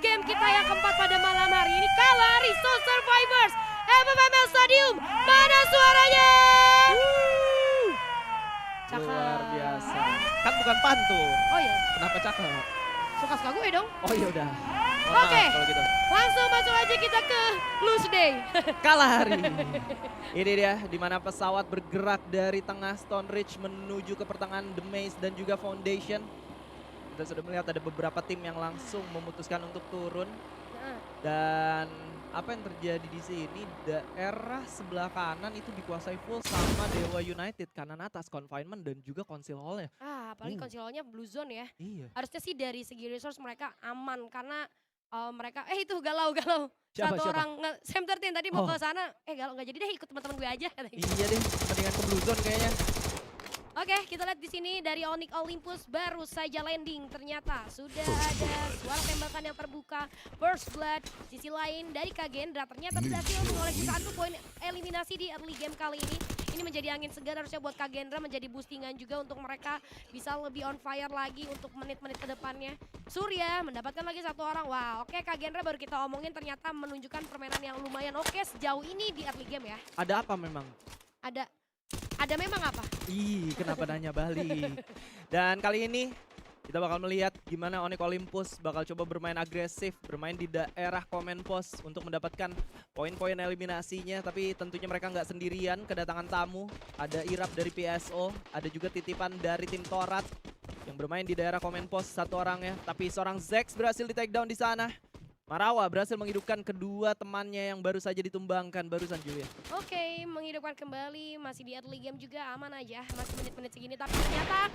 game kita yang keempat pada malam hari ini. Kalah Resource Survivors FFML Stadium. Mana suaranya? Cakep. Luar biasa. Kan bukan pantun. Oh iya, Kenapa cakep? suka-suka gue dong. Oh ya udah. Oke. Kalau gitu. Langsung masuk aja kita ke Lose Day. Kalah hari. Ini dia di mana pesawat bergerak dari tengah Stone Ridge menuju ke pertengahan The Maze dan juga Foundation. Kita sudah melihat ada beberapa tim yang langsung memutuskan untuk turun. Dan apa yang terjadi di sini, daerah sebelah kanan itu dikuasai full sama Dewa United. Kanan atas Confinement dan juga Council Hall-nya. Apalagi konsilnya Blue Zone ya. Iya. Harusnya sih dari segi resource mereka aman karena mereka itu galau-galau. Siapa, Satu siapa? orang Sam 13 tadi mau Oh. ke sana, galau nggak jadi deh, ikut teman-teman gue aja. Iya deh, mendingan ke Blue Zone kayaknya. Oke, kita lihat di sini dari Onyx Olympus baru saja landing. Ternyata sudah ada suara tembakan yang terbuka. First Blood, sisi lain dari Kagendra ternyata berhasil mengoleksi 1 poin eliminasi di early game kali ini. Ini menjadi angin segar harusnya buat Kagendra, menjadi boostingan juga untuk mereka bisa lebih on fire lagi untuk menit-menit ke depannya. Surya mendapatkan lagi 1 orang. Wah, oke, Kagendra baru kita omongin ternyata menunjukkan permainan yang lumayan oke sejauh ini di early game ya. Ada apa memang? Ada memang apa? Kenapa nanya balik? Dan kali ini kita bakal melihat gimana Onyx Olympus bakal coba bermain agresif, bermain di daerah comment post untuk mendapatkan poin-poin eliminasinya. Tapi tentunya mereka nggak sendirian, kedatangan tamu. Ada Irap dari PSO, ada juga titipan dari tim Torat yang bermain di daerah comment post 1 orang ya. Tapi seorang Zex berhasil di take down di sana. Marawa berhasil menghidupkan kedua temannya yang baru saja ditumbangkan barusan, Julia. Oke, menghidupkan kembali, masih di early game juga aman aja, masih menit-menit segini. Tapi ternyata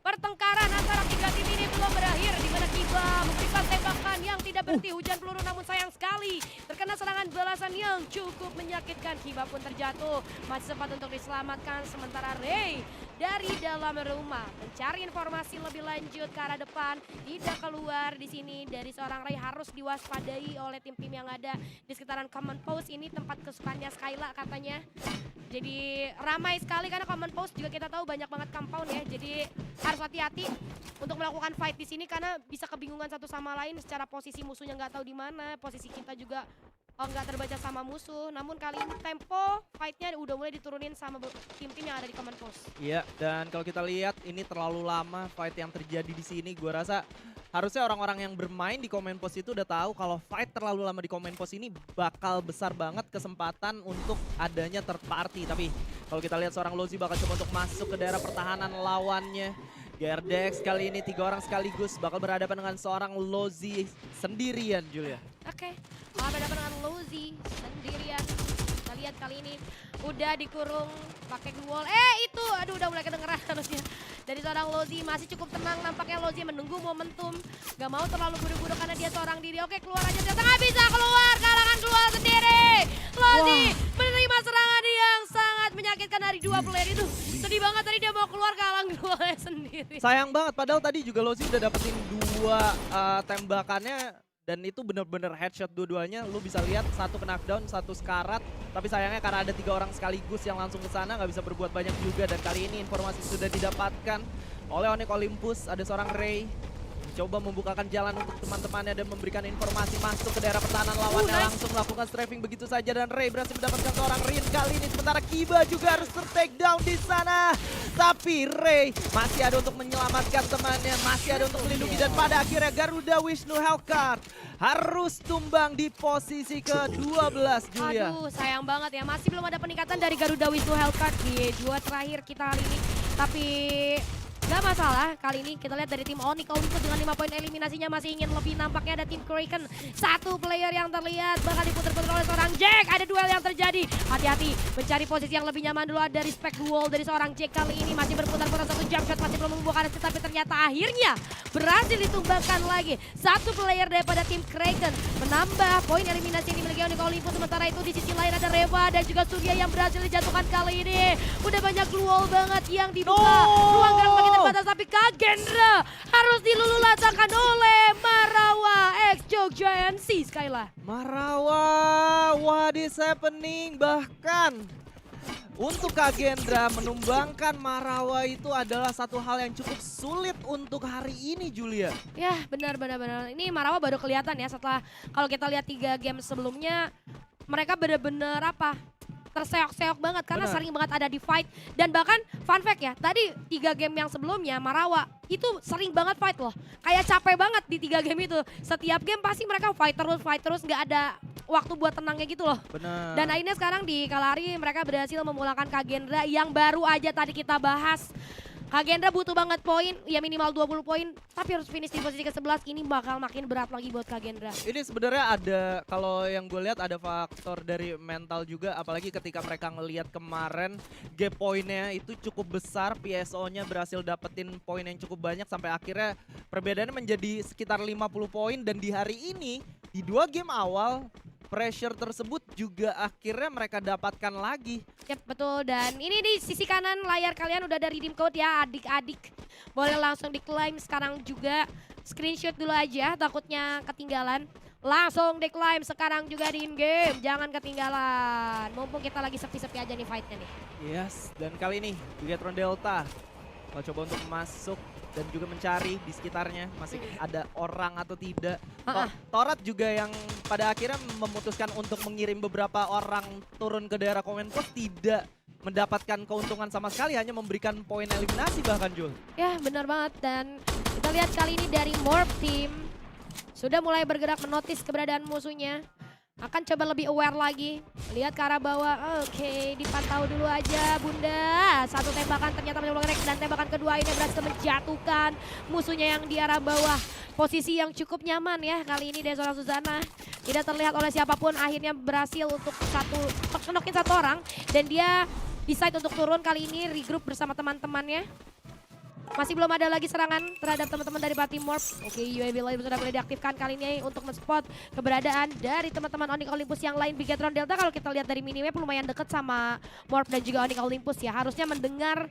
pertengkaran antara 3 tim ini belum berakhir, di mana Kiba memberikan tembakan yang tidak berhenti, hujan peluru namun sayang sekali terkena serangan balasan yang cukup menyakitkan. Kiba pun terjatuh, masih sempat untuk diselamatkan, sementara Ray dari dalam rumah mencari informasi lebih lanjut ke arah depan, tidak keluar di sini. Dari seorang Ray harus diwaspadai oleh tim-tim yang ada di sekitaran common post. Ini tempat kesukaannya Skyla katanya. Jadi ramai sekali karena common post juga kita tahu banyak banget compound ya. Jadi harus hati-hati untuk melakukan fight di sini karena bisa kebingungan satu sama lain secara posisi musuhnya nggak tahu di mana, posisi kita juga nggak terbaca sama musuh. Namun kali ini tempo fightnya udah mulai diturunin sama tim-tim yang ada di common post. Iya, dan kalau kita lihat ini terlalu lama fight yang terjadi di sini. Gua rasa harusnya orang-orang yang bermain di comment post itu udah tahu kalau fight terlalu lama di comment post ini bakal besar banget kesempatan untuk adanya third party. Tapi kalau kita lihat seorang Lozi bakal coba untuk masuk ke daerah pertahanan lawannya. Gerdex kali ini 3 orang sekaligus bakal berhadapan dengan seorang Lozi sendirian, Julia. Oke, berhadapan dengan Lozi sendirian. Kita lihat kali ini udah dikurung pakai wall. Itu, aduh udah mulai kedengeran harusnya. Dari seorang Lozi masih cukup tenang, nampaknya Lozi menunggu momentum. Gak mau terlalu buru-buru karena dia seorang diri. Oke, keluar aja, ternyata gak bisa keluar, kalangan keluar sendiri. Lozi menerima serangan yang sangat menyakitkan dari 2 player itu. Sedih banget tadi dia mau keluar kalang keluarnya sendiri. Sayang banget, padahal tadi juga Lozi udah dapetin 2 tembakannya. Dan itu bener-bener headshot dua-duanya. Lu bisa lihat 1 knockdown, 1 sekarat. Tapi sayangnya karena ada 3 orang sekaligus yang langsung ke sana nggak bisa berbuat banyak juga. Dan kali ini informasi sudah didapatkan oleh Onyx Olympus. Ada seorang Ray coba membukakan jalan untuk teman-temannya dan memberikan informasi masuk ke daerah pertahanan lawannya. Langsung melakukan strafing begitu saja dan Ray berhasil mendapatkan seorang Rin kali ini. Sementara Kiba juga harus ter-take down di sana. Tapi Ray masih ada untuk menyelamatkan temannya, masih ada untuk melindungi. Dan pada akhirnya Garuda Wisnu Hellcard harus tumbang di posisi ke-12, Julia. Aduh, sayang banget ya. Masih belum ada peningkatan dari Garuda Wisnu Hellcard di 2 terakhir kita kali ini. Tapi gak masalah, kali ini kita lihat dari tim Onyx Olympus dengan 5 poin eliminasinya masih ingin lebih. Nampaknya ada tim Kraken, 1 player yang terlihat bakal diputer-puter oleh seorang Jack. Ada duel yang terjadi, hati-hati mencari posisi yang lebih nyaman dulu. Ada respect wall dari seorang Jack kali ini masih berputar-putar, 1 jump shot masih belum membuahkan hasil. Tapi ternyata akhirnya berhasil ditumbangkan lagi 1 player daripada tim Kraken, menambah poin eliminasi yang dimiliki Onyx Olympus. Sementara itu di sisi lain ada Reva dan juga Surya yang berhasil dijatuhkan kali ini. Udah banyak wall banget yang dibuka, ruang gerak bagi terbatas, tapi Kagendra harus dilululantakan oleh Marawa X Jogja NC Skyla. Marawa, what is happening? Bahkan Untuk Kagendra menumbangkan Marawa itu adalah satu hal yang cukup sulit untuk hari ini, Julia. Ya benar. Ini Marawa baru kelihatan ya setelah kalau kita lihat 3 game sebelumnya mereka bener-bener terseok-seok banget karena Benar. sering banget ada di fight. Dan bahkan fun fact ya, tadi 3 game yang sebelumnya Marawa itu sering banget fight loh. Kayak capek banget di 3 game itu. Setiap game pasti mereka fight terus, nggak ada waktu buat tenangnya gitu loh. Benar. Dan akhirnya sekarang di Kalahari mereka berhasil memulangkan Kagendra yang baru aja tadi kita bahas. Kagendra butuh banget poin, ya minimal 20 poin, tapi harus finish di posisi ke-11. Ini bakal makin berat lagi buat Kagendra. Ini sebenarnya ada, kalau yang gue lihat ada faktor dari mental juga, apalagi ketika mereka ngelihat kemarin gap poinnya itu cukup besar, PSO-nya berhasil dapetin poin yang cukup banyak sampai akhirnya perbedaannya menjadi sekitar 50 poin. Dan di hari ini, di 2 game awal, pressure tersebut juga akhirnya mereka dapatkan lagi. Yap, betul. Dan ini di sisi kanan layar kalian udah ada redeem code ya adik-adik. Boleh langsung diklaim sekarang juga. Screenshot dulu aja, takutnya ketinggalan. Langsung diklaim sekarang juga di in-game. Jangan ketinggalan. Mumpung kita lagi sepi-sepi aja nih fightnya nih. Yes, dan kali ini Bigetron Delta mau coba untuk masuk dan juga mencari di sekitarnya masih ada orang atau tidak. Torat juga yang pada akhirnya memutuskan untuk mengirim beberapa orang turun ke daerah Command Post tidak mendapatkan keuntungan sama sekali, hanya memberikan poin eliminasi bahkan, Jul. Ya benar banget. Dan kita lihat kali ini dari Morph Team sudah mulai bergerak menotis keberadaan musuhnya. Akan coba lebih aware lagi. Lihat ke arah bawah. Oke, dipantau dulu aja Bunda. Satu tembakan ternyata menyebabkan dan tembakan kedua ini berhasil menjatuhkan musuhnya yang di arah bawah. Posisi yang cukup nyaman ya kali ini dari seorang Suzana. Tidak terlihat oleh siapapun, akhirnya berhasil untuk knock-in satu orang. Dan dia decide untuk turun kali ini, regroup bersama teman-temannya. Masih belum ada lagi serangan terhadap teman-teman dari Party Morph. Oke, UAV Live sudah boleh diaktifkan kali ini untuk men-spot keberadaan dari teman-teman Onyx Olympus yang lain. Bigetron Delta kalau kita lihat dari minimap lumayan dekat sama Morph dan juga Onyx Olympus ya. Harusnya mendengar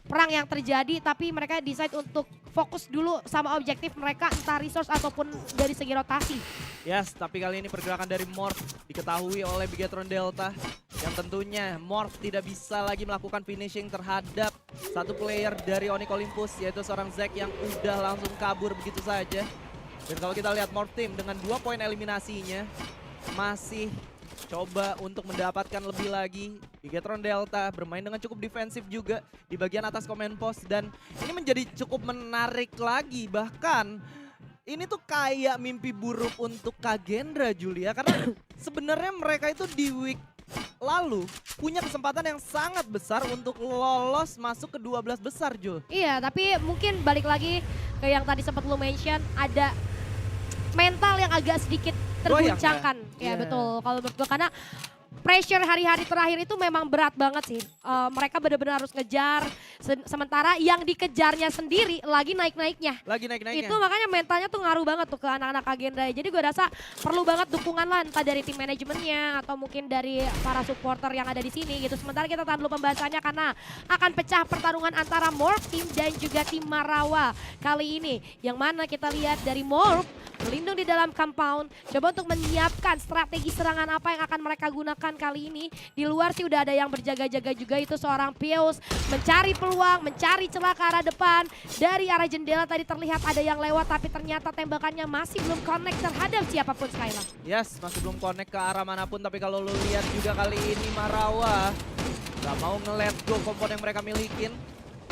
perang yang terjadi, tapi mereka decide untuk fokus dulu sama objektif mereka, entah resource ataupun dari segi rotasi. Yes, tapi kali ini pergerakan dari Morph diketahui oleh Bigetron Delta. Yang tentunya Morph tidak bisa lagi melakukan finishing terhadap satu player dari Onyx Olympus, yaitu seorang Zack yang udah langsung kabur begitu saja. Dan kalau kita lihat Morph Team dengan 2 poin eliminasinya, masih coba untuk mendapatkan lebih lagi. Bigetron Delta bermain dengan cukup defensif juga di bagian atas Command Post. Dan ini menjadi cukup menarik lagi, bahkan ini tuh kayak mimpi buruk untuk Kagendra, Julia. Karena sebenarnya mereka itu di week lalu punya kesempatan yang sangat besar untuk lolos masuk ke 12 besar, Jul. Iya, tapi mungkin balik lagi ke yang tadi sempat lu mention, ada mental yang agak sedikit terguncangkan. Ya, betul. Kalau menurut gue karena pressure hari-hari terakhir itu memang berat banget sih. Mereka benar-benar harus ngejar, sementara yang dikejarnya sendiri lagi naik-naiknya. Lagi naik-naiknya. Itu makanya mentalnya tuh ngaruh banget tuh ke anak-anak Kagendra. Jadi gue rasa perlu banget dukungan lah, entah dari tim manajemennya atau mungkin dari para supporter yang ada di sini gitu. Sementara kita tahan dulu pembahasannya karena akan pecah pertarungan antara Morph Team dan juga tim Marawa kali ini. Yang mana kita lihat dari Morph berlindung di dalam compound, coba untuk menyiapkan strategi serangan apa yang akan mereka gunakan kali ini. Di luar sih udah ada yang berjaga-jaga juga, itu seorang Pius mencari peluang, mencari celah ke arah depan. Dari arah jendela tadi terlihat ada yang lewat, tapi ternyata tembakannya masih belum connect terhadap siapapun, Skyla. Yes, masih belum connect ke arah manapun, tapi kalau lu lihat juga kali ini Marawa gak mau nge-let go kompon yang mereka milikin.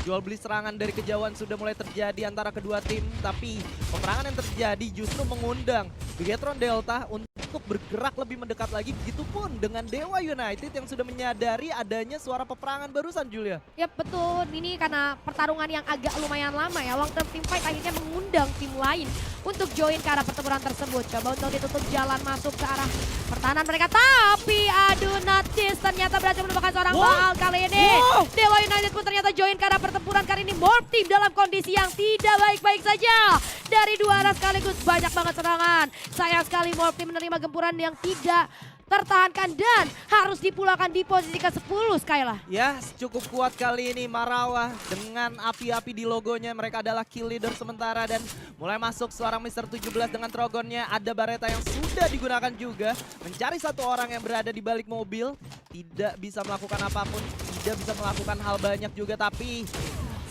Jual beli serangan dari kejauhan sudah mulai terjadi antara kedua tim, tapi peperangan yang terjadi justru mengundang Bigetron Delta untuk bergerak lebih mendekat lagi. Begitupun dengan Dewa United yang sudah menyadari adanya suara peperangan barusan, Julia. Yap, betul. Ini karena pertarungan yang agak lumayan lama ya. Long term team fight akhirnya mengundang tim lain untuk join ke arah pertempuran tersebut. Coba untuk ditutup jalan masuk ke arah pertahanan mereka. Tapi aduh, Natis ternyata berhasil menemukan seorang Baal kali ini. Dewa United pun ternyata join ke arah pertempuran kali ini. Morph Team dalam kondisi yang tidak baik-baik saja. Dari dua arah sekaligus banyak banget serangan. Sayang sekali Morph Team menerima gempuran yang tidak tertahankan dan harus dipulangkan di posisi ke-10, Skyla. Ya, cukup kuat kali ini Marawa dengan api-api di logonya. Mereka adalah kill leader sementara dan mulai masuk seorang Mr. 17 dengan Trogonnya. Ada Bareta yang sudah digunakan juga. Mencari satu orang yang berada di balik mobil. Tidak bisa melakukan apapun. tidak bisa melakukan hal banyak juga, tapi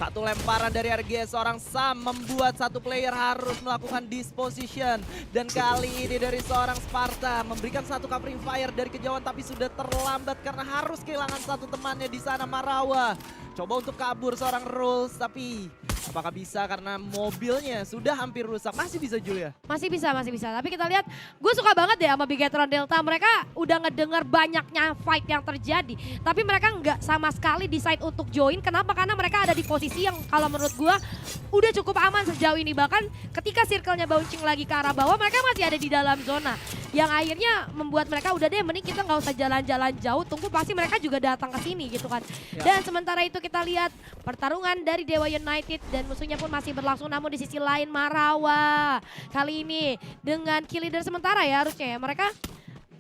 satu lemparan dari RGS seorang Sam membuat satu player harus melakukan disposition. Dan kali ini dari seorang Sparta memberikan satu covering fire dari kejauhan, tapi sudah terlambat karena harus kehilangan satu temannya di sana, Marawa. Coba untuk kabur seorang Rules, tapi apakah bisa karena mobilnya sudah hampir rusak? Masih bisa, Julia? Masih bisa, masih bisa. Tapi kita lihat, gue suka banget deh sama Bigetron Delta. Mereka udah ngedengar banyaknya fight yang terjadi. Tapi mereka nggak sama sekali decide untuk join. Kenapa? Karena mereka ada di posisi yang kalau menurut gue udah cukup aman sejauh ini. Bahkan ketika circle-nya bouncing lagi ke arah bawah, mereka masih ada di dalam zona. Yang akhirnya membuat mereka udah deh, mending kita nggak usah jalan-jalan jauh. Tunggu pasti mereka juga datang ke sini gitu kan. Ya. Dan sementara itu kita lihat pertarungan dari Dewa United dan musuhnya pun masih berlangsung, namun di sisi lain Marawa kali ini dengan kill leader sementara ya harusnya ya, mereka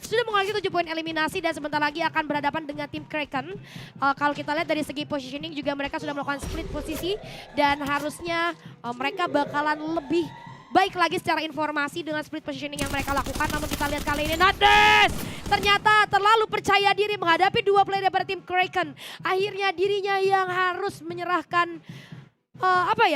sudah mengoleksi 7 poin eliminasi dan sebentar lagi akan berhadapan dengan tim Kraken. Kalau kita lihat dari segi positioning juga mereka sudah melakukan split posisi dan harusnya mereka bakalan lebih baik lagi secara informasi dengan split positioning yang mereka lakukan. Namun kita lihat kali ini Nades ternyata terlalu percaya diri menghadapi 2 player daripada tim Kraken. Akhirnya dirinya yang harus menyerahkan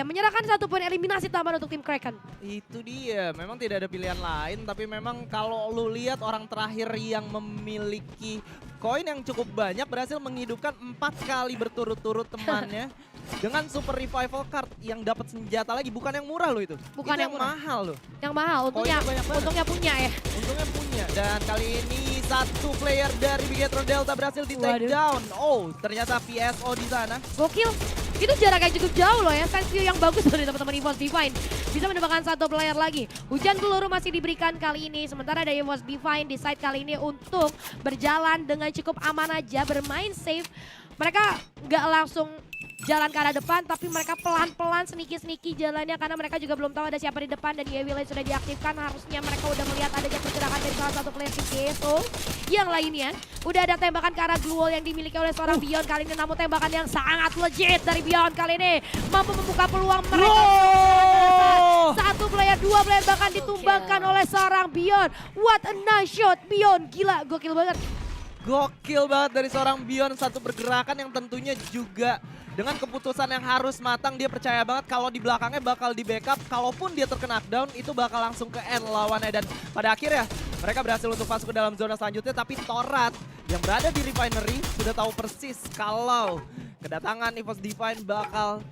menyerahkan 1 poin eliminasi tambahan untuk tim Kraken. Itu dia, memang tidak ada pilihan lain, tapi memang kalau lu lihat orang terakhir yang memiliki koin yang cukup banyak berhasil menghidupkan 4 kali berturut-turut temannya dengan super revival card yang dapat senjata lagi, bukan yang murah loh itu. Bukan itu yang murah. mahal loh. Yang mahal, untungnya punya ya. Untungnya punya, dan kali ini satu player dari Bigetron Delta berhasil di take Waduh. down. Oh, ternyata PSO di sana. Gokil. Itu jaraknya cukup jauh loh ya. Sense view yang bagus dari teman-teman EVOS Divine. Bisa menembakkan 1 player lagi. Hujan peluru masih diberikan kali ini. Sementara dari EVOS Divine decide kali ini untuk berjalan dengan cukup aman aja. Bermain safe. Mereka nggak langsung jalan ke arah depan, tapi mereka pelan-pelan sneaky-sneaky jalannya karena mereka juga belum tahu ada siapa di depan dan UAV Lane sudah diaktifkan. Harusnya mereka udah melihat adanya pergerakan dari salah satu player tim CSO. Yang lainnya udah ada tembakan ke arah glue wall yang dimiliki oleh seorang Beyond kali ini, namun tembakan yang sangat legit dari Beyond kali ini mampu membuka peluang mereka. Satu player, 2 player bahkan ditumbangkan oleh seorang Beyond. What a nice shot Beyond, gila, gokil banget. Gokil banget dari seorang Beyond, satu pergerakan yang tentunya juga dengan keputusan yang harus matang. Dia percaya banget kalau di belakangnya bakal di backup, kalaupun dia terkena knockdown itu bakal langsung ke end lawannya. Dan pada akhirnya mereka berhasil untuk masuk ke dalam zona selanjutnya, tapi Torat yang berada di Refinery sudah tahu persis kalau kedatangan EVOS Divine bakal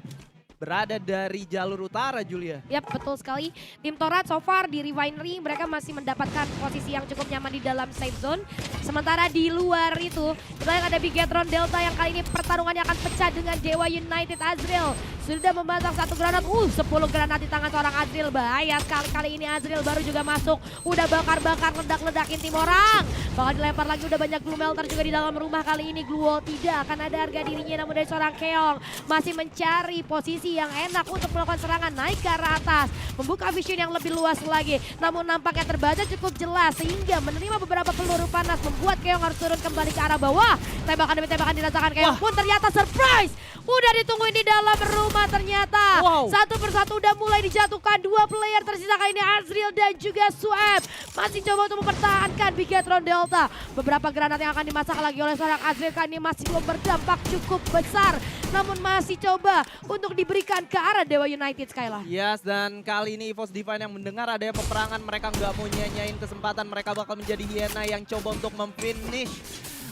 berada dari jalur utara, Julia. Yap, betul sekali. Tim Torat so far di Refinery mereka masih mendapatkan posisi yang cukup nyaman di dalam safe zone. Sementara di luar itu, kita lihat ada Bigetron Delta yang kali ini pertarungannya akan pecah dengan Dewa United. Azriel sudah memasang 1 granat. 10 granat di tangan seorang Azriel. Bahaya sekali kali ini Azriel baru juga masuk. Udah bakar-bakar, ledak-ledakin tim orang. Bakal dilempar lagi, udah banyak glue melter juga di dalam rumah kali ini. Glue wall tidak akan ada harga dirinya, namun dari seorang Keong masih mencari posisi yang enak untuk melakukan serangan naik ke arah atas. Membuka vision yang lebih luas lagi. Namun nampaknya terbaca cukup jelas sehingga menerima beberapa peluru panas membuat Keong harus turun kembali ke arah bawah. Tembakan demi tembakan dirasakan Keong pun ternyata surprise. Udah ditungguin di dalam rumah ternyata. Satu persatu udah mulai dijatuhkan. 2 player tersisa kali ini Azriel dan juga Sueb. Masih coba untuk mempertahankan Bigetron Delta. Beberapa granat yang akan dimasak lagi oleh seorang Azriel kali ini masih belum berdampak cukup besar. Namun masih coba untuk diberikan ke arah Dewa United, Skyla. Yes, dan kali ini EVOS Divine yang mendengar adanya peperangan, mereka nggak mau nyanyain kesempatan. Mereka bakal menjadi Hyena yang coba untuk memfinish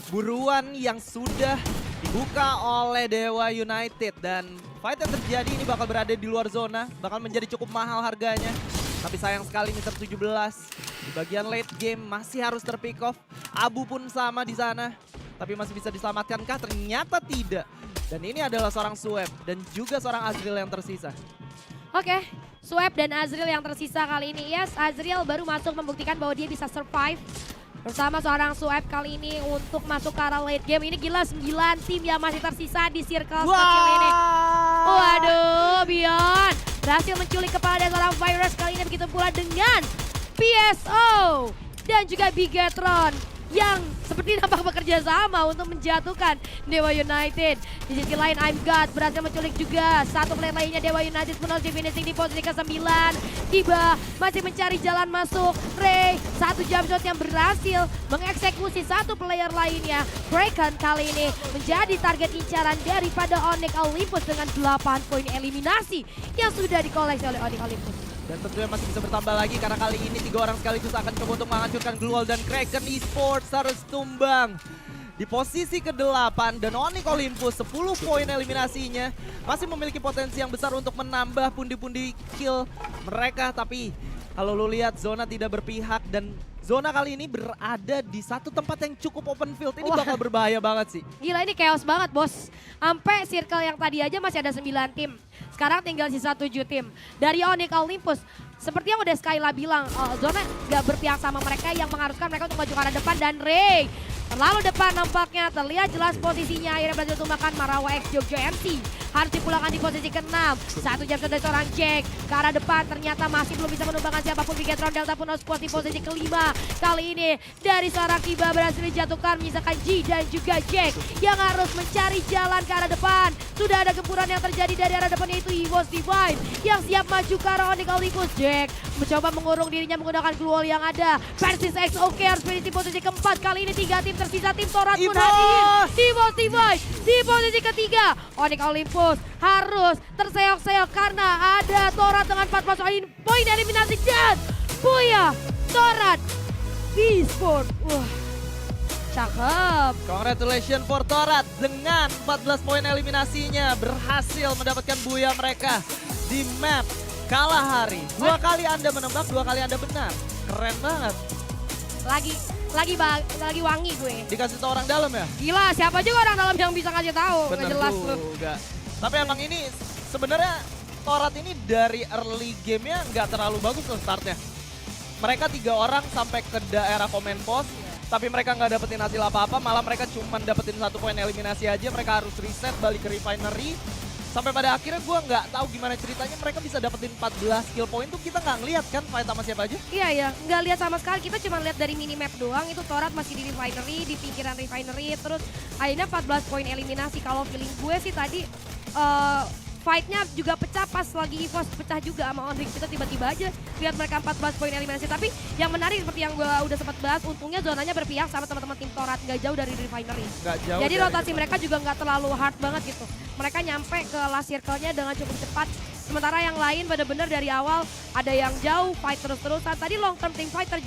buruan yang sudah dibuka oleh Dewa United. Dan fight yang terjadi ini bakal berada di luar zona, bakal menjadi cukup mahal harganya. Tapi sayang sekali Mr. 17 di bagian late game masih harus terpick off. Abu pun sama di sana, tapi masih bisa diselamatkankah? Ternyata tidak. Dan ini adalah seorang Sueb dan juga seorang Azriel yang tersisa. Oke, Sueb dan Azriel yang tersisa kali ini. Yes, Azriel baru masuk membuktikan bahwa dia bisa survive bersama seorang Sueb kali ini untuk masuk ke arah late game. Ini gila, 9 tim yang masih tersisa di circle kecil ini. Waduh, Beyond berhasil menculik kepala dari seorang Virus kali ini, begitu pula dengan PSO dan juga Bigetron. yang seperti nampak bekerja sama untuk menjatuhkan Dewa United. Di sisi lain I'm God berhasil menculik juga satu player lainnya Dewa United pun harus di finishing di posisi ke-9. Kiba masih mencari jalan masuk. Ray satu jump shot yang berhasil mengeksekusi satu player lainnya. Kraken kali ini menjadi target incaran daripada Onyx Olympus dengan 8 poin eliminasi yang sudah dikoleksi oleh Onyx Olympus. Dan tentunya masih bisa bertambah lagi karena kali ini 3 orang sekaligus akan coba untuk menghancurkan Glual dan Kraken Esports harus tumbang. Di posisi ke-8 dan Onyx Olympus 10 poin eliminasinya masih memiliki potensi yang besar untuk menambah pundi-pundi kill mereka. Tapi kalau lu lihat zona tidak berpihak dan zona kali ini berada di satu tempat yang cukup open field. Ini bakal berbahaya banget sih. Gila ini chaos banget bos. Sampai circle yang tadi aja masih ada 9 tim. Sekarang tinggal sisa 7 tim. Dari Onyx Olympus, seperti yang udah Skyla bilang, zona gak berpihak sama mereka yang mengharuskan mereka untuk maju ke arah depan. Dan Ray terlalu depan nampaknya, terlihat jelas posisinya. Akhirnya berhasil tumbangkan Marawa X Jogja MC. Harus dipulangkan di posisi ke-6. Satu jam dari seorang Jack ke arah depan. Ternyata masih belum bisa menumbangkan siapapun. Bigetron Delta pun harus puas di posisi ke-5. Kali ini dari seorang Kiba berhasil dijatuhkan menyisakan G dan juga Jack yang harus mencari jalan ke arah depan. Sudah ada gempuran yang terjadi dari arah depan yaitu Evos Divine yang siap maju ke arah Onyx Olympus. Jack mencoba mengurung dirinya menggunakan Glual yang ada. Persis XOK harus di posisi ke-4. Kali ini 3 tim tersisa. Tim Torat pun hadir. Evos Divine di posisi ke-3. Onyx Olympus harus terseok-seok karena ada Torat dengan 14 poin eliminasi dan Buya Torat Esports. Wah, cakep. Congratulations for Torat dengan 14 poin eliminasinya berhasil mendapatkan buya mereka di map Kalahari. 2 kali Anda menembak, 2 kali Anda benar. Keren banget. Lagi wangi gue. Dikasih tahu orang dalam ya? Gila, siapa juga orang dalam yang bisa ngasih tahu? Nggak Bener jelas lu. juga. Tapi emang ini sebenarnya Torat ini dari early gamenya nggak terlalu bagus loh startnya. Mereka 3 orang sampai ke daerah comment post, tapi mereka nggak dapetin hasil apa-apa, malah mereka cuma dapetin 1 poin eliminasi aja. Mereka harus reset balik ke refinery. Sampai pada akhirnya gue nggak tahu gimana ceritanya mereka bisa dapetin 14 kill point tuh kita nggak ngeliat kan fight sama siapa aja. Iya ya, nggak lihat sama sekali. Kita cuma lihat dari minimap doang. Itu Torat masih di refinery, di pinggiran refinery. Terus akhirnya 14 poin eliminasi. Kalau feeling gue sih tadi fight-nya juga pecah pas lagi EVOS pecah juga sama Onyx. Kita tiba-tiba aja lihat mereka 14 poin eliminasi. Tapi yang menarik seperti yang gue udah sempat bahas, untungnya zonanya berpihak sama teman-teman tim Torat. Nggak jauh dari refinery. Nggak jauh. Jadi rotasi mereka juga nggak terlalu hard banget gitu. Mereka nyampe ke last circle-nya dengan cukup cepat. Sementara yang lain benar-benar dari awal ada yang jauh, fight terus-terusan. Tadi long term team fighter